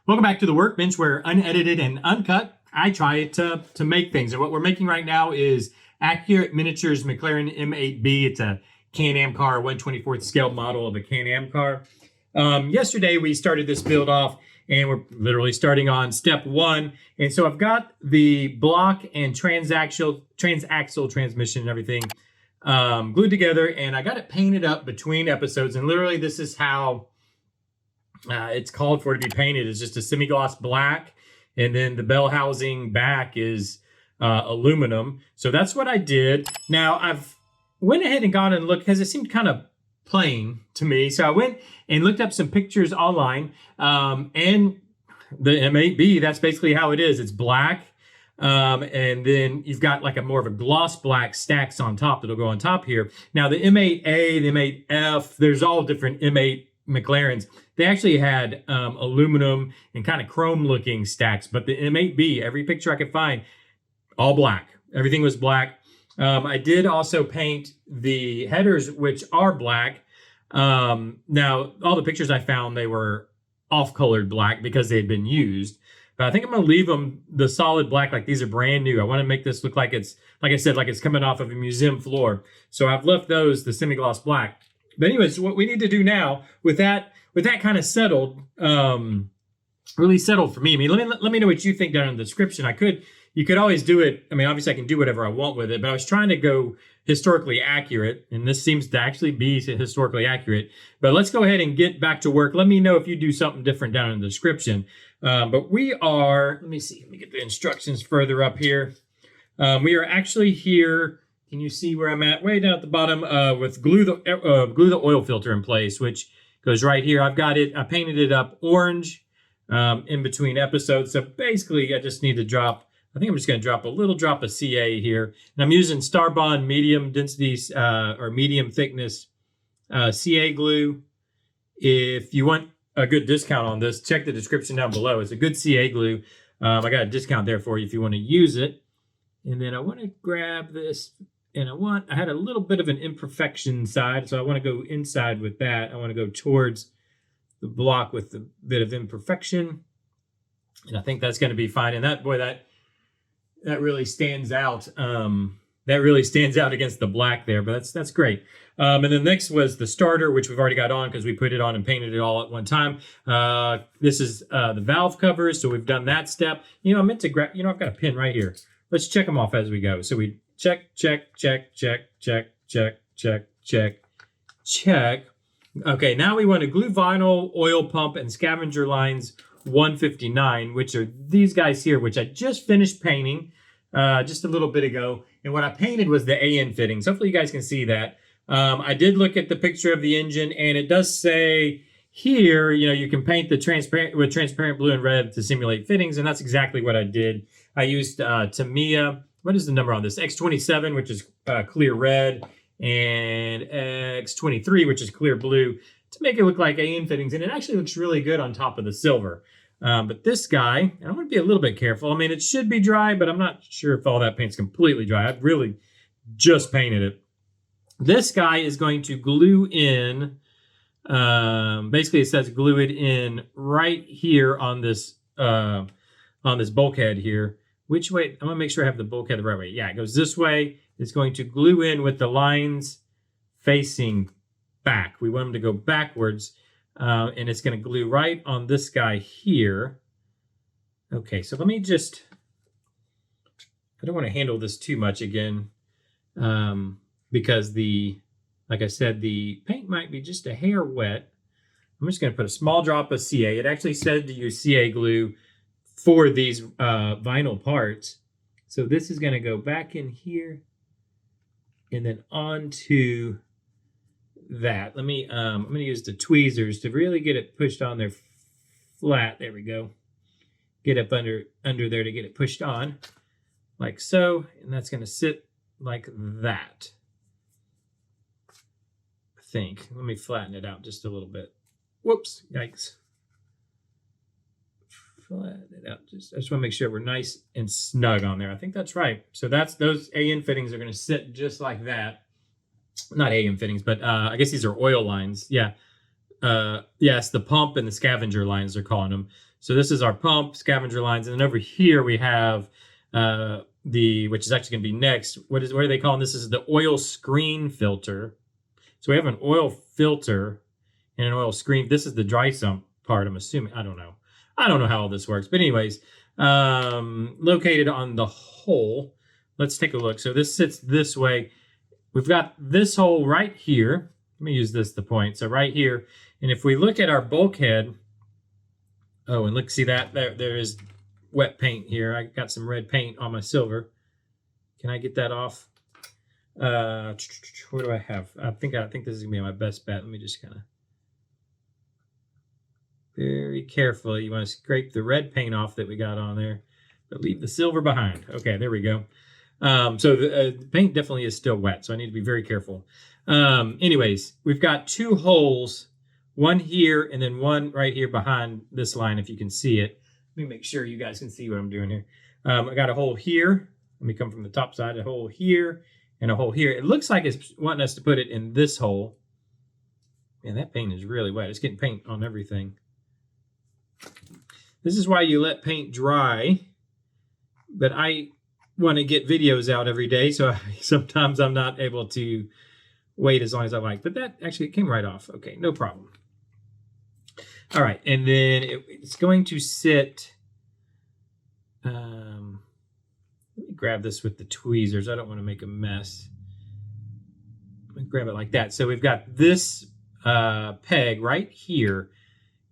Welcome back to the workbench where unedited and uncut, I try to make things. And what we're making right now is Accurate Miniatures McLaren M8B. It's a Can-Am car, 1/24th scale model of a Can-Am car. Yesterday we started this build off and we're literally starting on step one. And so I've got the block and transaxle transmission and everything glued together, and I got it painted up between episodes. And literally this is how it's called for it to be painted. It's just a semi-gloss black, and then the bell housing back is aluminum. So that's what I did. Now I've went ahead and gone and looked because it seemed kind of plain to me. So I went and looked up some pictures online, and the M8B, that's basically how it is. It's black, and then you've got like a more of a gloss black stacks on top that'll go on top here. Now the M8A, the M8F, there's all different M8 McLarens. They actually had aluminum and kind of chrome looking stacks, but the M8B, every picture I could find, all black. Everything was black. I did also paint the headers, which are black. Now, all the pictures I found, they were off-colored black because they had been used. But I think I'm going to leave them the solid black, like these are brand new. I want to make this look like it's, like I said, like it's coming off of a museum floor. So I've left those the semi-gloss black. But anyways, what we need to do now with that kind of settled, really settled for me. I mean, let me know what you think down in the description. You could always do it. I mean, obviously I can do whatever I want with it, but I was trying to go historically accurate, and this seems to actually be historically accurate. But let's go ahead and get back to work. Let me know if you do something different down in the description. But we are, let me get the instructions further up here. We are actually here. Can you see where I'm at? Way down at the bottom with glue the oil filter in place, which goes right here. I painted it up orange in between episodes. So basically I just need to drop, I think I'm just going to drop a little drop of CA here. And I'm using Starbond medium density or medium thickness CA glue. If you want a good discount on this, check the description down below. It's a good CA glue. I got a discount there for you if you want to use it. And then I want to grab this, and I had a little bit of an imperfection side, so I want to go inside with that. I want to go towards the block with a bit of imperfection. And I think that's going to be fine. And that really stands out. That really stands out against the black there, but that's great. And then next was the starter, which we've already got on because we put it on and painted it all at one time. This is the valve covers, so we've done that step. I meant to grab, I've got a pin right here. Let's check them off as we go. So we check. Okay, now we want to glue vinyl, oil pump, and scavenger lines 159, which are these guys here, which I just finished painting just a little bit ago. And what I painted was the AN fittings. Hopefully you guys can see that. I did look at the picture of the engine, and it does say here, you can paint the transparent blue and red to simulate fittings, and that's exactly what I did. I used Tamiya, what is the number on this? X27, which is clear red, and X23, which is clear blue, to make it look like AN fittings, and it actually looks really good on top of the silver. But this guy, and I'm going to be a little bit careful. I mean, it should be dry, but I'm not sure if all that paint's completely dry. I've really just painted it. This guy is going to glue in, basically it says glue it in right here on this bulkhead here. Which way? I'm going to make sure I have the bulkhead the right way. Yeah, it goes this way. It's going to glue in with the lines facing back. We want them to go backwards. And it's going to glue right on this guy here. Okay, so let me just, I don't want to handle this too much again, because like I said, the paint might be just a hair wet. I'm just going to put a small drop of CA. It actually said to use CA glue for these vinyl parts. So this is going to go back in here and then onto that. I'm going to use the tweezers to really get it pushed on there flat. There we go. Get up under there to get it pushed on like so, and that's going to sit like that. I think. Let me flatten it out just a little bit. Whoops, yikes. Flatten it out. I just want to make sure we're nice and snug on there. I think that's right. So those AN fittings are going to sit just like that. Not AM fittings, but I guess these are oil lines. Yeah. Yes, the pump and the scavenger lines, they're calling them. So this is our pump, scavenger lines, and then over here we have which is actually going to be next. What are they calling this? This is the oil screen filter. So we have an oil filter and an oil screen. This is the dry sump part, I'm assuming. I don't know. I don't know how all this works. But anyways, located on the hole. Let's take a look. So this sits this way. We've got this hole right here. Let me use this, the point. So right here. And if we look at our bulkhead, oh, and look, see that? There is wet paint here. I got some red paint on my silver. Can I get that off? What do I have? I think this is gonna be my best bet. Let me just kind of very carefully. You want to scrape the red paint off that we got on there, but leave the silver behind. Okay, there we go. So the paint definitely is still wet, so I need to be very careful. Anyways, we've got two holes, one here and then one right here behind this line, if you can see it. Let me make sure you guys can see what I'm doing here. I got a hole here. Let me come from the top side, a hole here and a hole here. It looks like it's wanting us to put it in this hole. Man, that paint is really wet. It's getting paint on everything. This is why you let paint dry, but I want to get videos out every day, so sometimes I'm not able to wait as long as I like. But that actually came right off. Okay, no problem. All right, and then it's going to sit. Let me grab this with the tweezers. I don't want to make a mess. Let me grab it like that. So we've got this peg right here.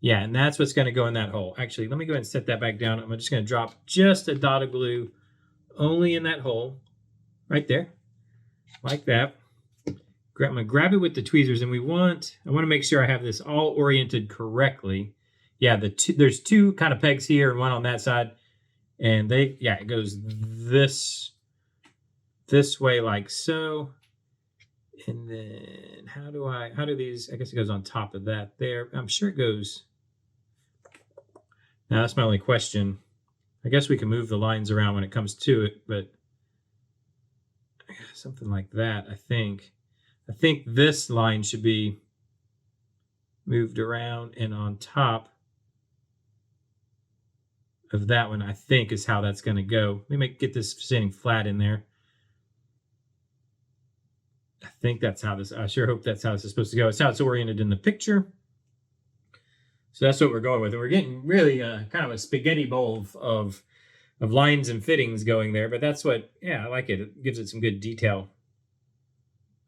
Yeah, and that's what's going to go in that hole. Actually, let me go ahead and set that back down. I'm just going to drop just a dot of glue only in that hole right there, like that. I'm going to grab it with the tweezers, and I want to make sure I have this all oriented correctly. Yeah, there's two kind of pegs here and one on that side, and it goes this way like so. And then how do these, I guess it goes on top of that there. I'm sure it goes. Now that's my only question. I guess we can move the lines around when it comes to it, but something like that, I think. I think this line should be moved around, and on top of that one, I think, is how that's going to go. Let me get this sitting flat in there. I think that's how this, I sure hope that's how this is supposed to go. It's how it's oriented in the picture. So that's what we're going with. And we're getting really kind of a spaghetti bowl of lines and fittings going there. But that's what, yeah, I like it. It gives it some good detail.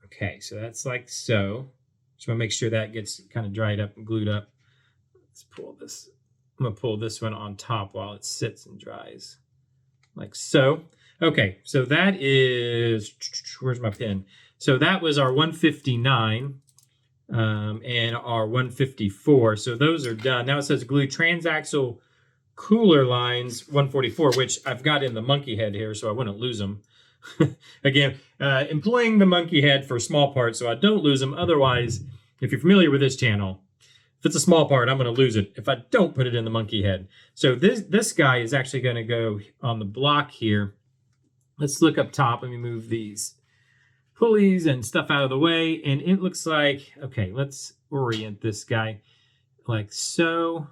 Okay, so that's like so. Just want to make sure that gets kind of dried up and glued up. Let's pull this. I'm going to pull this one on top while it sits and dries. Like so. Okay, so that is, where's my pen? So that was our 159 and our 154. So those are done. Now it says glue Transaxle cooler lines 144, which I've got in the monkey head here, so I wouldn't lose them. Again, employing the monkey head for small parts so I don't lose them. Otherwise, if you're familiar with this channel, if it's a small part, I'm going to lose it if I don't put it in the monkey head. So this guy is actually going to go on the block here. Let's look up top. Let me move these pulleys and stuff out of the way. And it looks like, okay, let's orient this guy like so,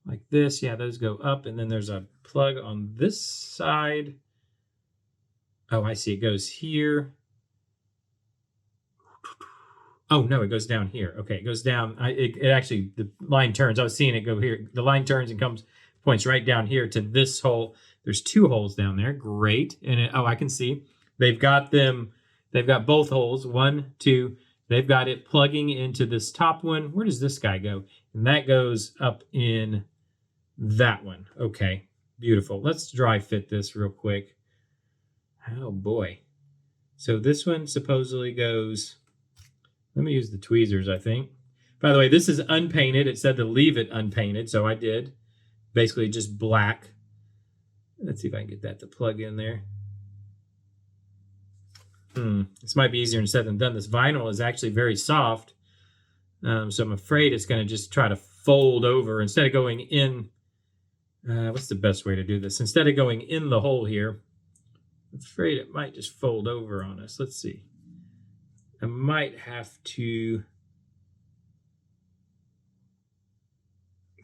like this. Yeah, those go up. And then there's a plug on this side. Oh, I see. It goes here. Oh, no, it goes down here. Okay, it goes down. It actually, the line turns. I was seeing it go here. The line turns and points right down here to this hole. There's two holes down there. Great. And I can see. They've got both holes. 1, 2. They've got it plugging into this top one. Where does this guy go? And that goes up in that one. Okay, beautiful. Let's dry fit this real quick. Oh boy. So this one supposedly goes, let me use the tweezers, I think. By the way, this is unpainted. It said to leave it unpainted, so I did. Basically just black. Let's see if I can get that to plug in there. This might be easier said than done. This vinyl is actually very soft. So I'm afraid it's going to just try to fold over instead of going in. What's the best way to do this? Instead of going in the hole here, I'm afraid it might just fold over on us. Let's see. I might have to,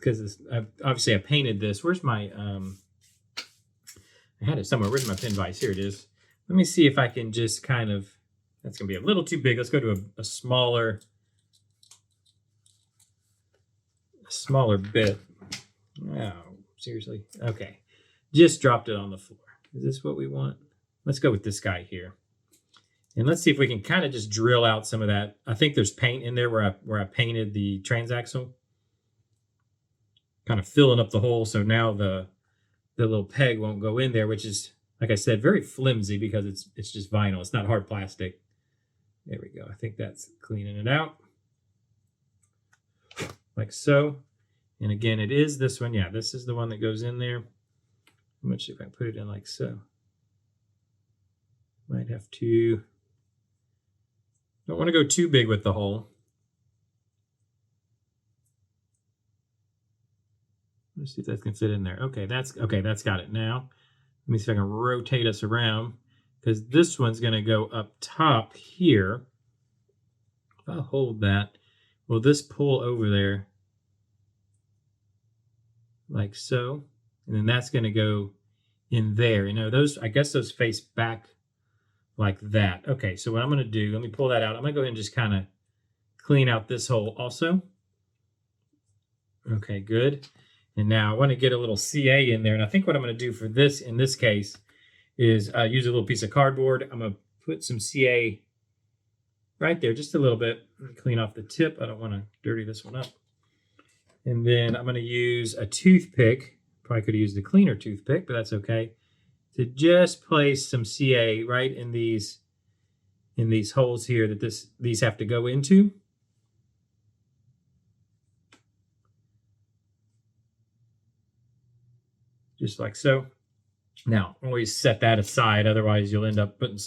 because obviously I painted this. Where's my, I had it somewhere. Where's my pin vise? Here it is. Let me see if I can just kind of, that's going to be a little too big. Let's go to a smaller bit. Oh, seriously? Okay. Just dropped it on the floor. Is this what we want? Let's go with this guy here. And let's see if we can kind of just drill out some of that. I think there's paint in there where I painted the transaxle. Kind of filling up the hole, so now the little peg won't go in there, which is, like I said, very flimsy because it's just vinyl. It's not hard plastic. There we go. I think that's cleaning it out. Like so. And again, it is this one. Yeah, this is the one that goes in there. I'm going to see if I can put it in like so. Might have to... Don't want to go too big with the hole. Let's see if that can fit in there. Okay, that's got it now. Let me see if I can rotate us around, because this one's going to go up top here. If I hold that, will this pull over there like so? And then that's going to go in there. You know, those, I guess those face back like that. Okay, so what I'm going to do, let me pull that out. I'm going to go ahead and just kind of clean out this hole also. Okay, good. And now I want to get a little CA in there. And I think what I'm going to do for this, in this case, is use a little piece of cardboard. I'm going to put some CA right there, just a little bit. Clean off the tip. I don't want to dirty this one up. And then I'm going to use a toothpick. Probably could have used a cleaner toothpick, but that's okay. To just place some CA right in these holes here that these have to go into. Just like so. Now, always set that aside, otherwise you'll end up getting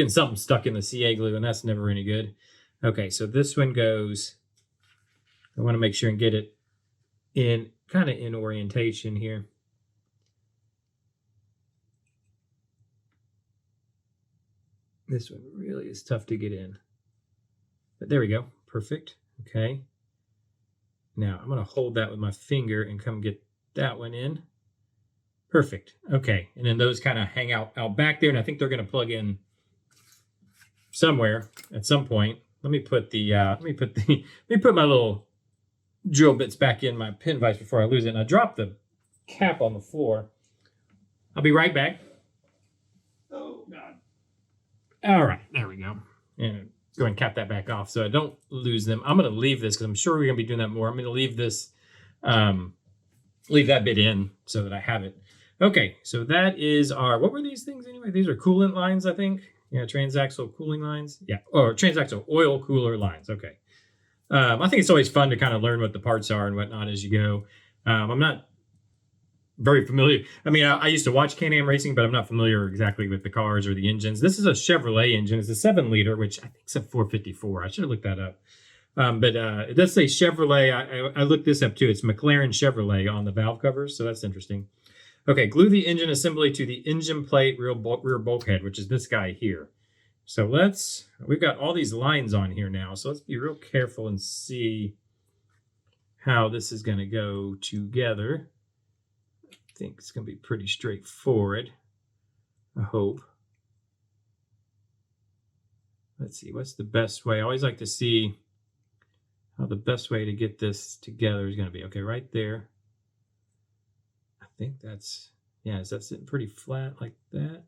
something stuck in the CA glue, and that's never any good. Okay, so this one goes, I want to make sure and get it in kind of in orientation here. This one really is tough to get in. But there we go. Perfect. Okay. Now I'm going to hold that with my finger and come get that one in. Perfect. Okay. And then those kind of hang out back there, and I think they're going to plug in somewhere at some point. Let me put the let me put my little drill bits back in my pin vise before I lose it. And I dropped the cap on the floor. I'll be right back. Oh God. All right, there we go. And go ahead and cap that back off so I don't lose them. I'm going to leave this because I'm sure we're going to be doing that more. I'm going to leave this, leave that bit in so that I have it. Okay, so that is our, what were these things anyway? These are coolant lines, I think. Yeah, transaxle cooling lines. Yeah, or transaxle oil cooler lines. Okay. I think it's always fun to kind of learn what the parts are and whatnot as you go. I'm not very familiar. I mean, I used to watch Can-Am racing, but I'm not familiar exactly with the cars or the engines. This is a Chevrolet engine. It's a 7-liter, which I think is a 454. I should have looked that up. But it does say Chevrolet. I looked this up too. It's McLaren Chevrolet on the valve covers, so that's interesting. Okay, glue the engine assembly to the engine plate rear bulkhead, which is this guy here. So we've got all these lines on here now, so let's be real careful and see how this is going to go together. I think it's going to be pretty straightforward, I hope. Let's see, what's the best way? I always like to see how the best way to get this together is going to be. Okay, right there. I think that's, yeah, is that sitting pretty flat like that?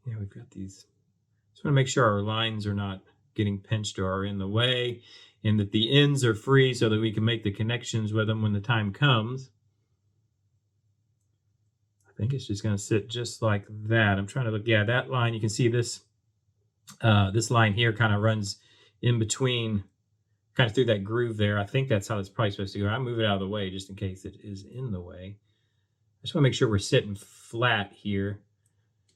Yeah, we've got these. Just want to make sure our lines are not getting pinched or are in the way, and that the ends are free so that we can make the connections with them when the time comes. I think it's just going to sit just like that. I'm trying to look. Yeah, that line, you can see this this line here kind of runs in between, kind of through that groove there. I think that's how it's probably supposed to go. I move it out of the way just in case it is in the way. I just want to make sure we're sitting flat here,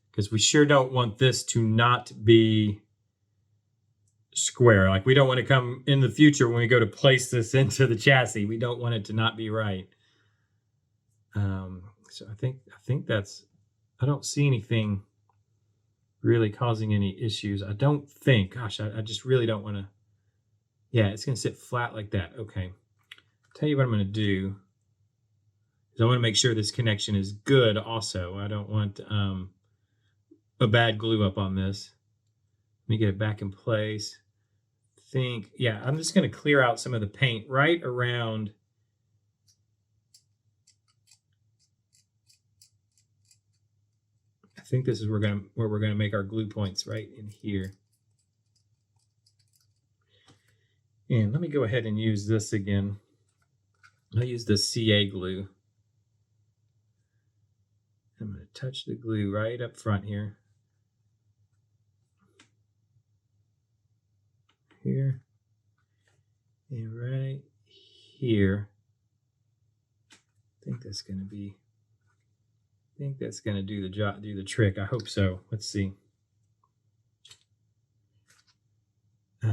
because we sure don't want this to not be square. Like, we don't want to come in the future when we go to place this into the chassis, we don't want it to not be right. So I think that's, I don't see anything really causing any issues. I don't think, gosh, I just really don't want to Yeah, it's going to sit flat like that. Okay. Tell you what I'm going to do is I want to make sure this connection is good also. I don't want a bad glue up on this. Let me get it back in place. Yeah, I'm just going to clear out some of the paint right around. I think this is where we're going to make our glue points, right in here. And let me go ahead and use this again. I'll use the CA glue. I'm going to touch the glue right up front here. Here. And right here. I think that's going to do the job, do the trick. I hope so. Let's see.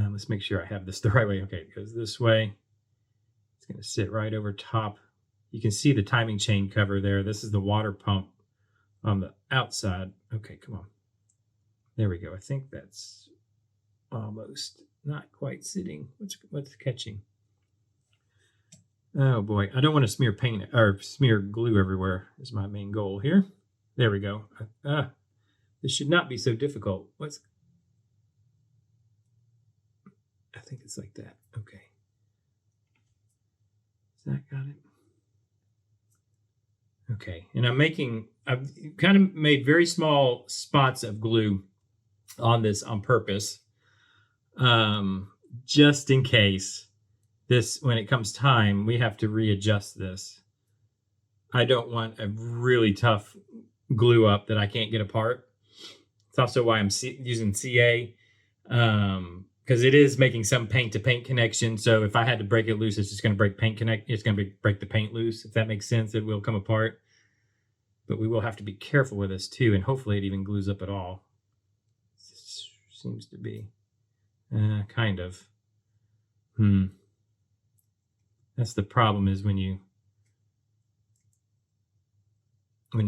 Let's make sure I have this the right way. Okay, it goes this way. It's going to sit right over top. You can see the timing chain cover there. This is the water pump on the outside. Okay, come on. There we go. I think that's almost not quite sitting. What's catching? Oh boy, I don't want to smear paint or smear glue everywhere is my main goal here. There we go. This should not be so difficult. I think it's like that. Okay. Has that got it? Okay, and I've kind of made very small spots of glue on this on purpose, just in case when it comes time, we have to readjust this. I don't want a really tough glue up that I can't get apart. It's also why I'm using CA, because it is making some paint to paint connection. So if I had to break it loose, it's just going to break It's going to break the paint loose. If that makes sense, it will come apart. But we will have to be careful with this too, and hopefully it even glues up at all. Seems to be, kind of. That's the problem, is when you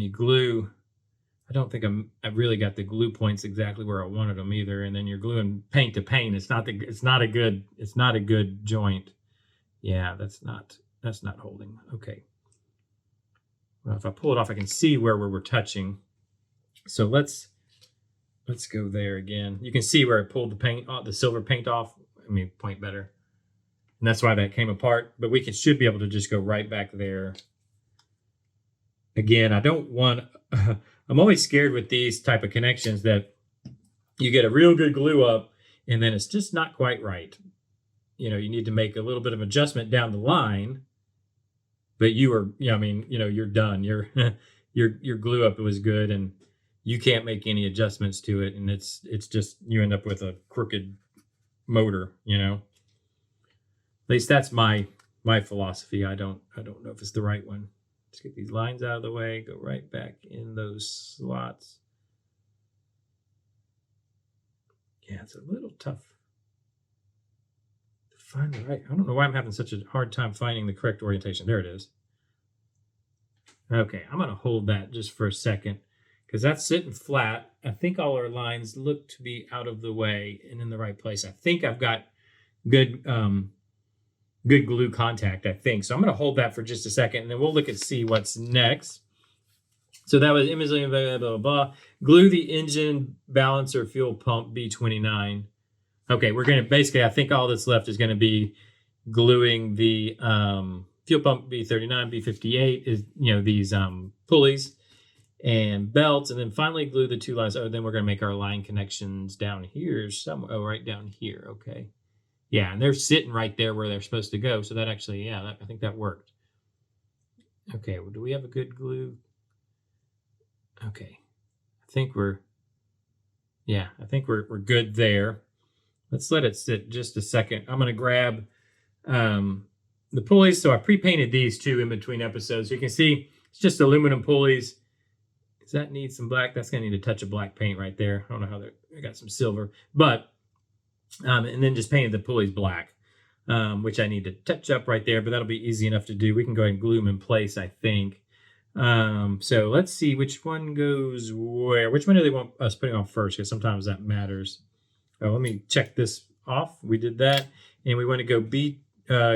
glue. I don't think I've really got the glue points exactly where I wanted them either. And then you're gluing paint to paint. It's not a good joint. Yeah, that's not holding. Okay. Well, if I pull it off, I can see where we're touching. So let's go there again. You can see where I pulled the paint off, the silver paint off. Let me point better. And that's why that came apart. But we should be able to just go right back there. Again, I don't want. I'm always scared with these type of connections that you get a real good glue up and then it's just not quite right. You need to make a little bit of adjustment down the line. But you're done. Your glue up was good, and you can't make any adjustments to it, and it's just you end up with a crooked motor. At least that's my philosophy. I don't know if it's the right one. Let's get these lines out of the way. Go right back in those slots. Yeah, it's a little tough to find the right. I don't know why I'm having such a hard time finding the correct orientation. There it is. Okay, I'm going to hold that just for a second because that's sitting flat. I think all our lines look to be out of the way and in the right place. I think I've got good glue contact, I think. So I'm going to hold that for just a second, and then we'll see what's next. So that was image, blah, blah, blah. Glue the engine balancer fuel pump B29. Okay, we're going to basically, I think all that's left is going to be gluing the fuel pump B39, B58 is, these pulleys and belts, and then finally glue the two lines. Oh, then we're going to make our line connections down here somewhere. Oh, right down here. Okay. Yeah, and they're sitting right there where they're supposed to go. So that actually, I think that worked. Okay, well, do we have a good glue? Okay, I think we're good there. Let's let it sit just a second. I'm going to grab the pulleys. So I pre-painted these two in between episodes. You can see it's just aluminum pulleys. Does that need some black? That's going to need a touch of black paint right there. I don't know how I got some silver, but and then just painted the pulleys black, which I need to touch up right there, but that'll be easy enough to do. We can go ahead and glue them in place, I think. So let's see which one goes where. Which one do they want us putting on first? Because sometimes that matters. Oh, let me check this off. We did that. and we want to go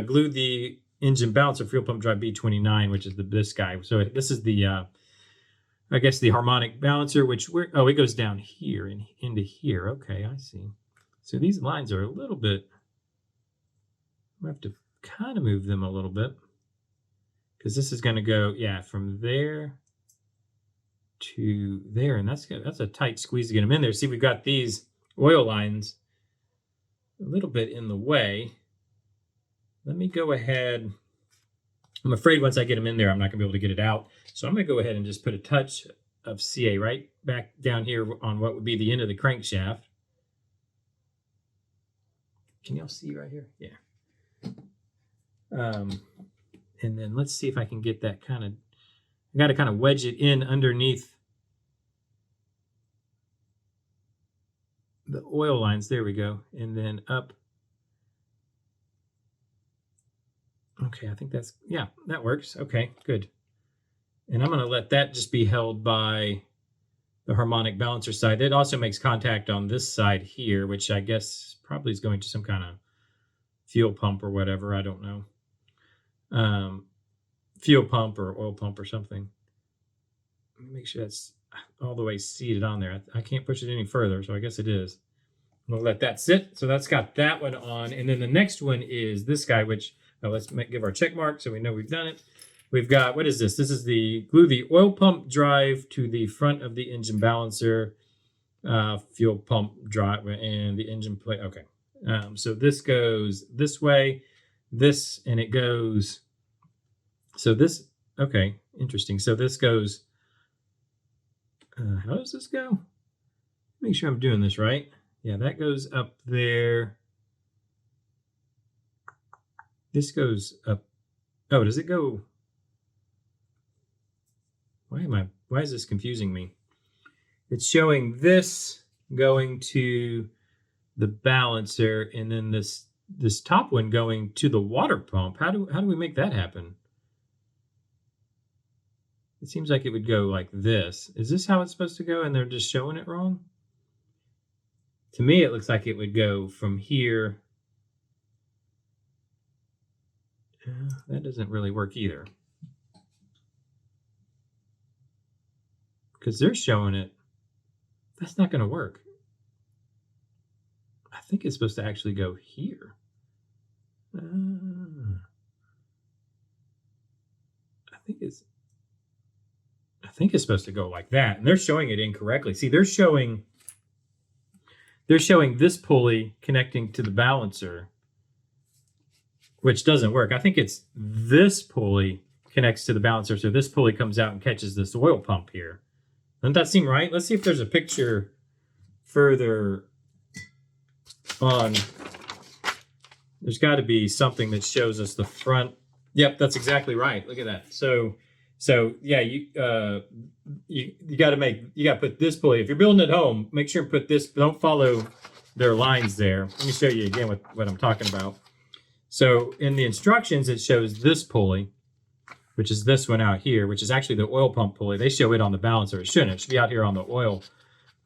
glue the engine balancer fuel pump drive B29, which is this guy. So this is the I guess the harmonic balancer, which it goes down here and into here. Okay, I see. So these lines are a little bit, I have to kind of move them a little bit, because this is going to go, yeah, from there to there, and that's a tight squeeze to get them in there. See, we've got these oil lines a little bit in the way. Let me go ahead. I'm afraid once I get them in there, I'm not going to be able to get it out. So I'm going to go ahead and just put a touch of CA right back down here on what would be the end of the crankshaft. Can y'all see right here? Yeah. And then let's see if I can get that kind of, I got to kind of wedge it in underneath the oil lines. There we go. And then up. Okay, I think that's, yeah, that works. Okay, good. And I'm going to let that just be held by the harmonic balancer side. It also makes contact on this side here, which I guess probably is going to some kind of fuel pump or whatever. I don't know. Fuel pump or oil pump or something. Let me make sure that's all the way seated on there. I can't push it any further, so I guess it is. I'm going to let that sit. So that's got that one on. And then the next one is this guy, which, let's give our check mark so we know we've done it. We've got, what is this? This is glue the oil pump drive to the front of the engine balancer, fuel pump drive, and the engine plate. Okay. So this goes this way, and it goes, so this, okay, interesting. So this goes, how does this go? Make sure I'm doing this right. Yeah, that goes up there. This goes up. Oh, does it go? Why is this confusing me? It's showing this going to the balancer, and then this top one going to the water pump. How do we make that happen? It seems like it would go like this. Is this how it's supposed to go, and they're just showing it wrong? To me, it looks like it would go from here. That doesn't really work either, because they're showing it. That's not going to work. I think it's supposed to actually go here. I think it's supposed to go like that, and they're showing it incorrectly. See, they're showing this pulley connecting to the balancer, which doesn't work. I think it's this pulley connects to the balancer, so this pulley comes out and catches this oil pump here. Doesn't that seem right? Let's see if there's a picture further on. There's got to be something that shows us the front. Yep, that's exactly right. Look at that. So yeah, you got to put this pulley. If you're building at home, make sure and put this. Don't follow their lines there. Let me show you again what I'm talking about. So in the instructions, it shows this pulley, which is this one out here, which is actually the oil pump pulley. They show it on the balancer. It shouldn't. It should be out here on the oil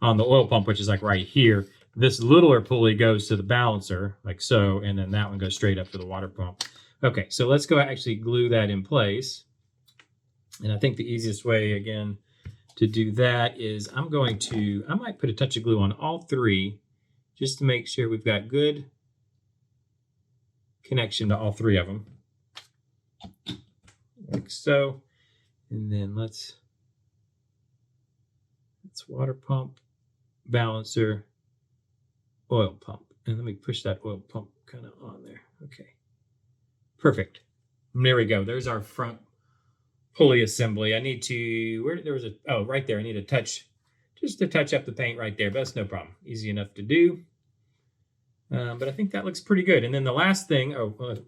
pump, which is like right here. This littler pulley goes to the balancer, like so, and then that one goes straight up to the water pump. Okay, so let's go actually glue that in place. And I think the easiest way, again, to do that is I might put a touch of glue on all three just to make sure we've got good connection to all three of them. Like so. And then let's water pump, balancer, oil pump. And let me push that oil pump kind of on there. Okay. Perfect. And there we go. There's our front pulley assembly. I need to, right there. I need just to touch up the paint right there, but that's no problem. Easy enough to do. But I think that looks pretty good. And then the last thing,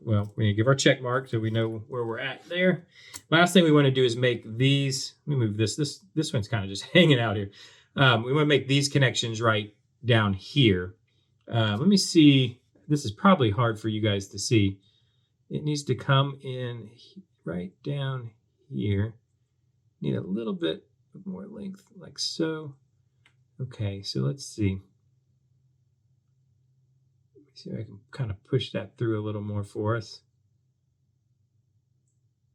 we need to give our check mark so we know where we're at there. Last thing we want to do is make these, let me move this. This one's kind of just hanging out here. We want to make these connections right down here. Let me see. This is probably hard for you guys to see. It needs to come in right down here. Need a little bit more length, like so. Okay, so let's see. See if I can kind of push that through a little more for us.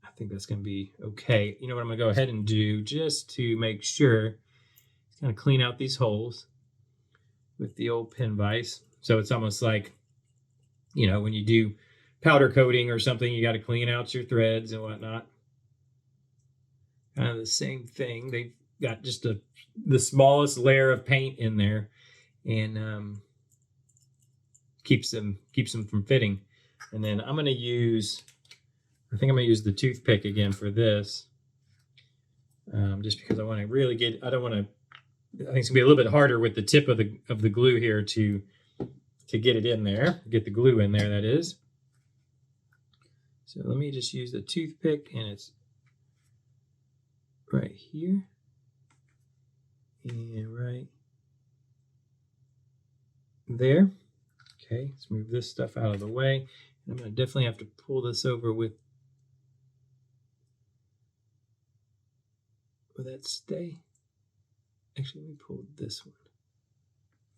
I think that's going to be okay. You know what I'm going to go ahead and do just to make sure, kind of clean out these holes with the old pin vise. So it's almost like, you know, when you do powder coating or something, you got to clean out your threads and whatnot. Kind of the same thing. They've got just the smallest layer of paint in there, and keeps them from fitting. And then I'm going to use, I think I'm going to use the toothpick again for this, just because I want to really get, I don't want to, I think it's gonna be a little bit harder with the tip of the glue here to get it in there, get the glue in there, that is. So let me just use the toothpick, and it's right here and right there. Okay, let's move this stuff out of the way. I'm gonna definitely have to pull this over with, will that stay? Actually, let me pull this one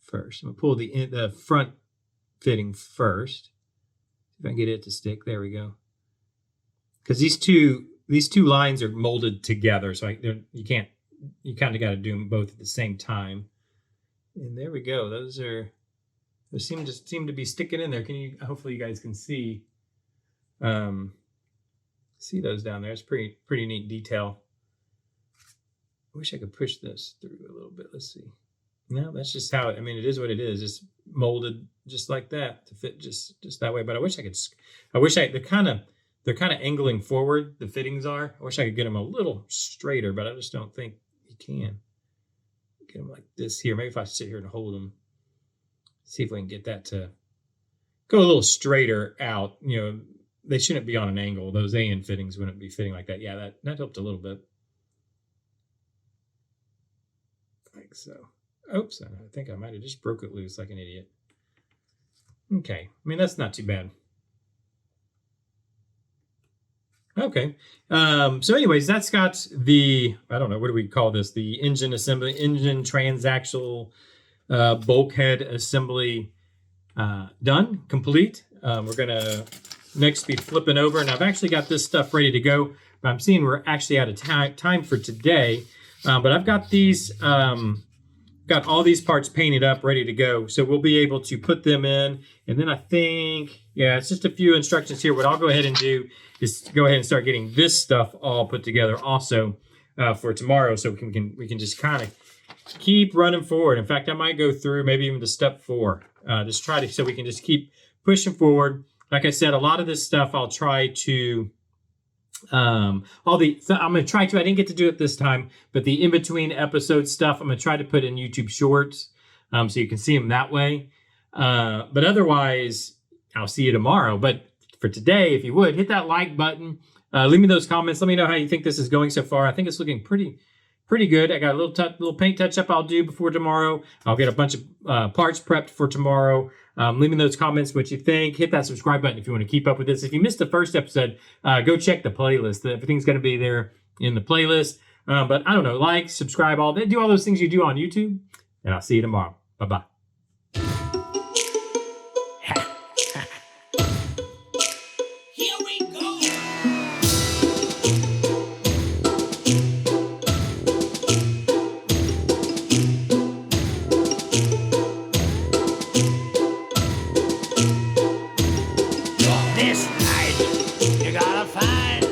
first. I'm gonna pull the front fitting first. See if I can get it to stick. There we go. Because these two lines are molded together, so you kind of got to do them both at the same time. And there we go. Those seem to be sticking in there. Can you? Hopefully, you guys can see those down there. It's pretty neat detail. I wish I could push this through a little bit. Let's see. No, that's just how it, I mean, it is what it is. It's molded just like that to fit just that way. But I wish they're kind of angling forward, the fittings are. I wish I could get them a little straighter, but I just don't think you can. Get them like this here. Maybe if I sit here and hold them, see if we can get that to go a little straighter out. You know, they shouldn't be on an angle. Those AN fittings wouldn't be fitting like that. Yeah, that helped a little bit. Like so. Oops, I think I might have just broke it loose like an idiot. Okay, I mean, that's not too bad. Okay, so anyways, that's got the, I don't know, what do we call this? The engine assembly, engine transaxle bulkhead assembly done, complete. We're gonna next be flipping over, and I've actually got this stuff ready to go, but I'm seeing we're actually out of time for today. But I've got these, got all these parts painted up, ready to go. So we'll be able to put them in. And then I think, yeah, it's just a few instructions here. What I'll go ahead and do is go ahead and start getting this stuff all put together also for tomorrow. So we can just kind of keep running forward. In fact, I might go through maybe even to step 4. Just try to, so we can just keep pushing forward. Like I said, a lot of this stuff I'll try to, I'm going to try to, I didn't get to do it this time, but the in-between episode stuff, I'm going to try to put in YouTube Shorts so you can see them that way. But otherwise, I'll see you tomorrow. But for today, if you would, hit that like button. Leave me those comments. Let me know how you think this is going so far. I think it's looking pretty good. I got a little paint touch-up I'll do before tomorrow. I'll get a bunch of parts prepped for tomorrow. Leave me those comments what you think. Hit that subscribe button if you want to keep up with this. If you missed the first episode, go check the playlist. Everything's going to be there in the playlist. But I don't know, like, subscribe, do all those things you do on YouTube. And I'll see you tomorrow. Bye-bye. Here we go. This night, you gotta find